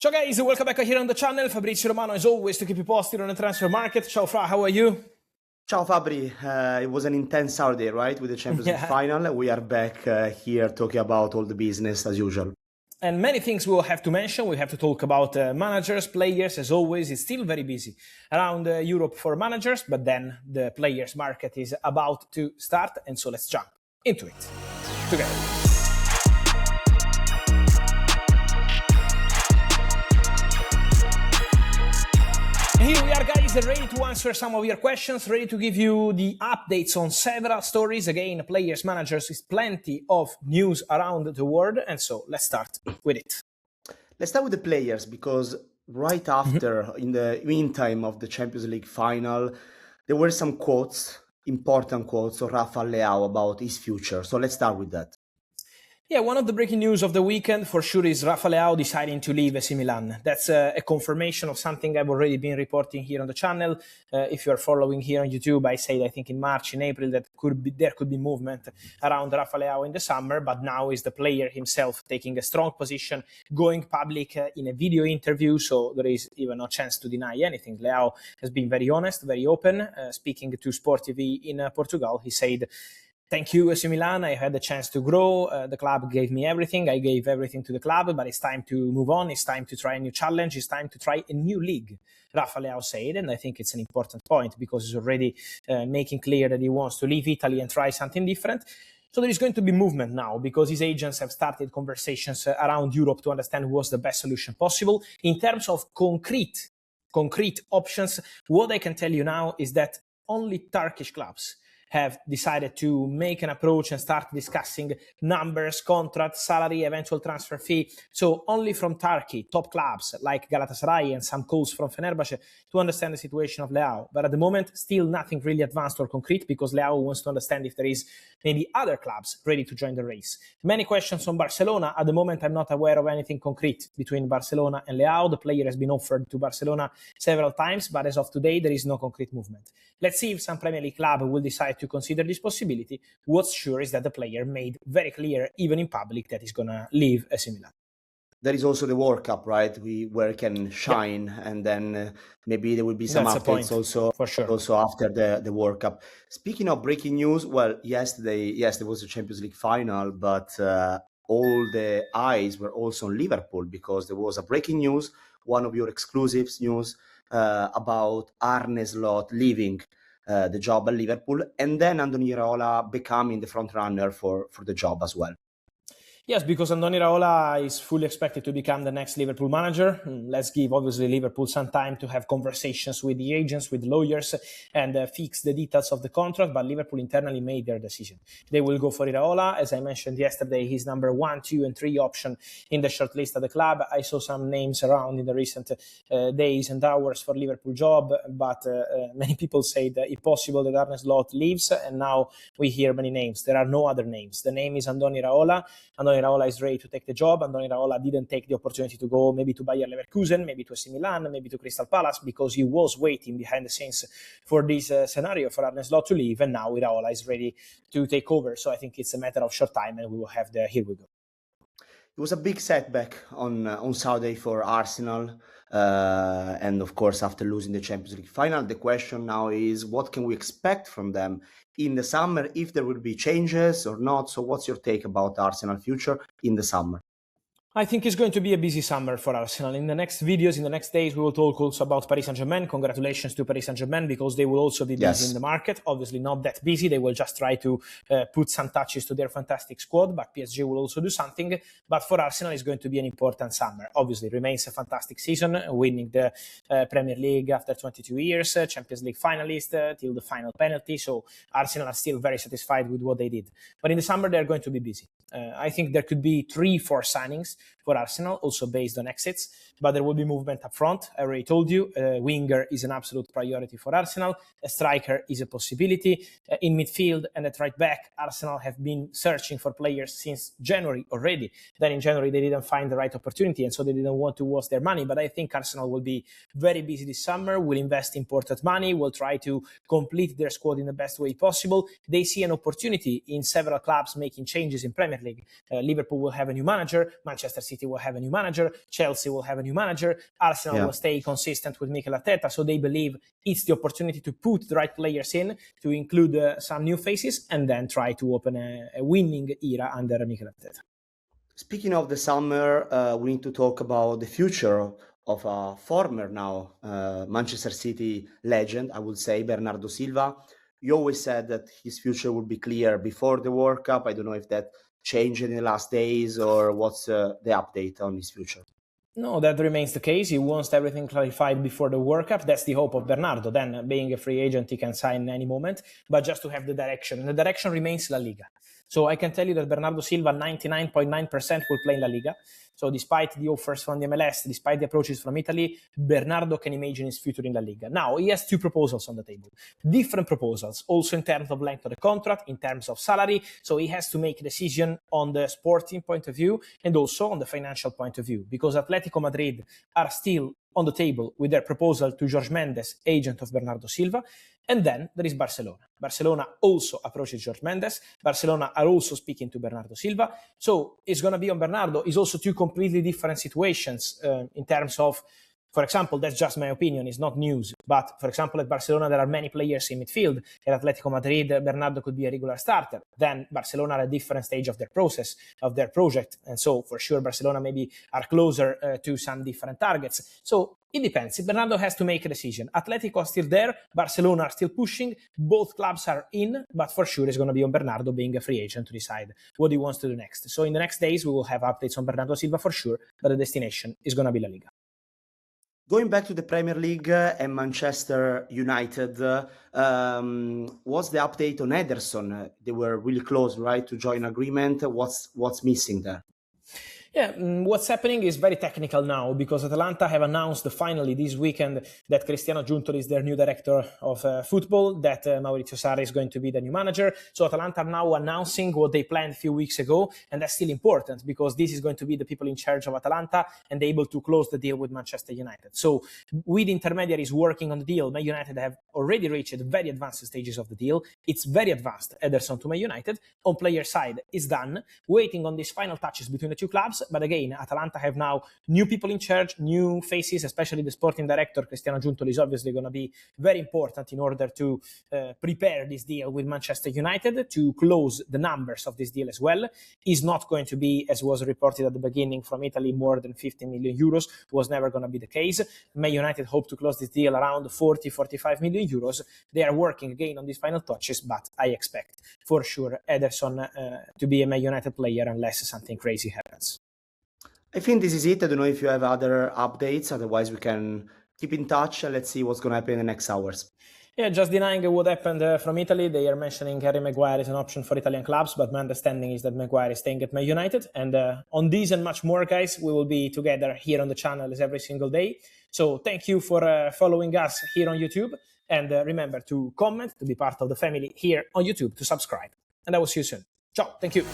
Ciao guys, welcome back here on the channel. Fabrizio Romano as always to keep you posted on the transfer market. Ciao Fra, how are you? Ciao Fabri, it was an intense Saturday, right, with the Champions League final. We are back here talking about all the business as usual. And many things we'll have to mention. We have to talk about managers, players, as always. It's still very busy around Europe for managers, but then the players market is about to start. And so let's jump into it together. Here we are, guys, ready to answer some of your questions, ready to give you the updates on several stories. Again, players, managers, is plenty of news around the world. And so let's start with it. Let's start with the players, because right after, in the meantime of the Champions League final, there were some quotes, important quotes of Rafael Leão about his future. So let's start with that. Yeah, one of the breaking news of the weekend for sure is Rafael Leão deciding to leave AC Milan. That's a confirmation of something I've already been reporting here on the channel. If you are following here on YouTube, I said I think in March, in April, that there could be movement around Rafael Leão in the summer, but now is the player himself taking a strong position, going public in a video interview, so there is even no chance to deny anything. Leão has been very honest, very open. Speaking to Sport TV in Portugal, he said, "Thank you, AC Milan. I had the chance to grow. The club gave me everything. I gave everything to the club, but it's time to move on. It's time to try a new challenge. It's time to try a new league," Rafael Leão said, and I think it's an important point because he's already making clear that he wants to leave Italy and try something different. So there is going to be movement now because his agents have started conversations around Europe to understand what's the best solution possible. In terms of concrete options, what I can tell you now is that only Turkish clubs have decided to make an approach and start discussing numbers, contract, salary, eventual transfer fee. So only from Turkey, top clubs like Galatasaray and some calls from Fenerbahçe to understand the situation of Leão. But at the moment, still nothing really advanced or concrete because Leão wants to understand if there is maybe other clubs ready to join the race. Many questions on Barcelona. At the moment, I'm not aware of anything concrete between Barcelona and Leão. The player has been offered to Barcelona several times, but as of today, there is no concrete movement. Let's see if some Premier League club will decide to consider this possibility. What's sure is that the player made very clear, even in public, that he's going to leave AC Milan. There is also the World Cup, right? Where it can shine, and then maybe there will be some updates also, for sure. Also after the World Cup. Speaking of breaking news, well, yesterday, yes, there was a Champions League final, but all the eyes were also on Liverpool because there was a breaking news, one of your exclusives news about Arne Slot leaving the job at Liverpool, and then Andoni Iraola becoming the front runner for the job as well. Yes, because Andoni Iraola is fully expected to become the next Liverpool manager. Let's give, obviously, Liverpool some time to have conversations with the agents, with lawyers, and fix the details of the contract. But Liverpool internally made their decision. They will go for Iraola. As I mentioned yesterday, he's number 1, 2, and 3 option in the short list of the club. I saw some names around in the recent days and hours for Liverpool job, but many people say that it's possible that Arne Slot leaves, and now we hear many names. There are no other names. The name is Andoni Iraola. Andoni Iraola is ready to take the job. Andoni Iraola didn't take the opportunity to go maybe to Bayer Leverkusen, maybe to AC Milan, maybe to Crystal Palace, because he was waiting behind the scenes for this scenario for Arne Slot to leave, and now Iraola is ready to take over. So I think it's a matter of short time, and we will have the here we go. It was a big setback on Saturday for Arsenal, and of course after losing the Champions League final, the question now is what can we expect from them in the summer, if there will be changes or not. So what's your take about Arsenal future in the summer? I think it's going to be a busy summer for Arsenal. In the next videos, in the next days, we will talk also about Paris Saint-Germain. Congratulations to Paris Saint-Germain, because they will also be busy in the market. Obviously not that busy. They will just try to put some touches to their fantastic squad, but PSG will also do something. But for Arsenal, it's going to be an important summer. Obviously, remains a fantastic season, winning the Premier League after 22 years, Champions League finalist till the final penalty. So Arsenal are still very satisfied with what they did. But in the summer, they're going to be busy. I think there could be 3-4 signings for Arsenal, also based on exits, but there will be movement up front. I already told you, a winger is an absolute priority for Arsenal. A striker is a possibility. In midfield and at right back, Arsenal have been searching for players since January already. Then in January, they didn't find the right opportunity, and so they didn't want to waste their money. But I think Arsenal will be very busy this summer, will invest imported money, will try to complete their squad in the best way possible. They see an opportunity in several clubs making changes in Premier Premier League. Liverpool will have a new manager, Manchester City will have a new manager, Chelsea will have a new manager, Arsenal will stay consistent with Mikel Arteta, so they believe it's the opportunity to put the right players in, to include some new faces, and then try to open a winning era under Mikel Arteta. Speaking of the summer, we need to talk about the future of a former now Manchester City legend, I would say, Bernardo Silva. You always said that his future would be clear before the World Cup. I don't know if that changed in the last days, or what's the update on his future? No, that remains the case. He wants everything clarified before the World Cup. That's the hope of Bernardo. Then, being a free agent, he can sign any moment, but just to have the direction. And the direction remains La Liga. So I can tell you that Bernardo Silva, 99.9% will play in La Liga. So despite the offers from the MLS, despite the approaches from Italy, Bernardo can imagine his future in La Liga. Now, he has two proposals on the table. Different proposals, also in terms of length of the contract, in terms of salary. So he has to make a decision on the sporting point of view and also on the financial point of view, because Atlético Madrid are still on the table with their proposal to Jorge Mendes, agent of Bernardo Silva. And then there is Barcelona. Barcelona also approaches Jorge Mendes. Barcelona are also speaking to Bernardo Silva. So it's going to be on Bernardo. It's also two completely different situations in terms of, for example, that's just my opinion, it's not news. But for example, at Barcelona, there are many players in midfield. At Atlético Madrid, Bernardo could be a regular starter. Then Barcelona are at a different stage of their process, of their project. And so for sure, Barcelona maybe are closer to some different targets. So it depends. Bernardo has to make a decision. Atletico are still there. Barcelona are still pushing. Both clubs are in, but for sure it's going to be on Bernardo, being a free agent, to decide what he wants to do next. So in the next days, we will have updates on Bernardo Silva for sure, but the destination is going to be La Liga. Going back to the Premier League and Manchester United, what's the update on Ederson? They were really close, right, to join agreement. What's missing there? Yeah, what's happening is very technical now, because Atalanta have announced finally this weekend that Cristiano Giuntoli is their new director of football, that Maurizio Sarri is going to be the new manager. So Atalanta are now announcing what they planned a few weeks ago, and that's still important because this is going to be the people in charge of Atalanta and able to close the deal with Manchester United. So with intermediaries working on the deal, Man United have already reached very advanced stages of the deal. It's very advanced, Ederson to Man United. On player side, it's done. Waiting on these final touches between the two clubs. But again, Atalanta have now new people in charge, new faces, especially the sporting director, Cristiano Giuntoli, is obviously going to be very important in order to prepare this deal with Manchester United, to close the numbers of this deal as well. Is not going to be, as was reported at the beginning from Italy, more than 50 million euros. Was never going to be the case. Man United hope to close this deal around 40-45 million euros. They are working again on these final touches, but I expect for sure Ederson to be a Man United player unless something crazy happens. I think this is it. I don't know if you have other updates. Otherwise, we can keep in touch and let's see what's going to happen in the next hours. Yeah, just denying what happened from Italy. They are mentioning Harry Maguire as an option for Italian clubs, but my understanding is that Maguire is staying at Man United. And on these and much more, guys, we will be together here on the channel as every single day. So thank you for following us here on YouTube. And remember to comment, to be part of the family here on YouTube, to subscribe. And I will see you soon. Ciao. Thank you.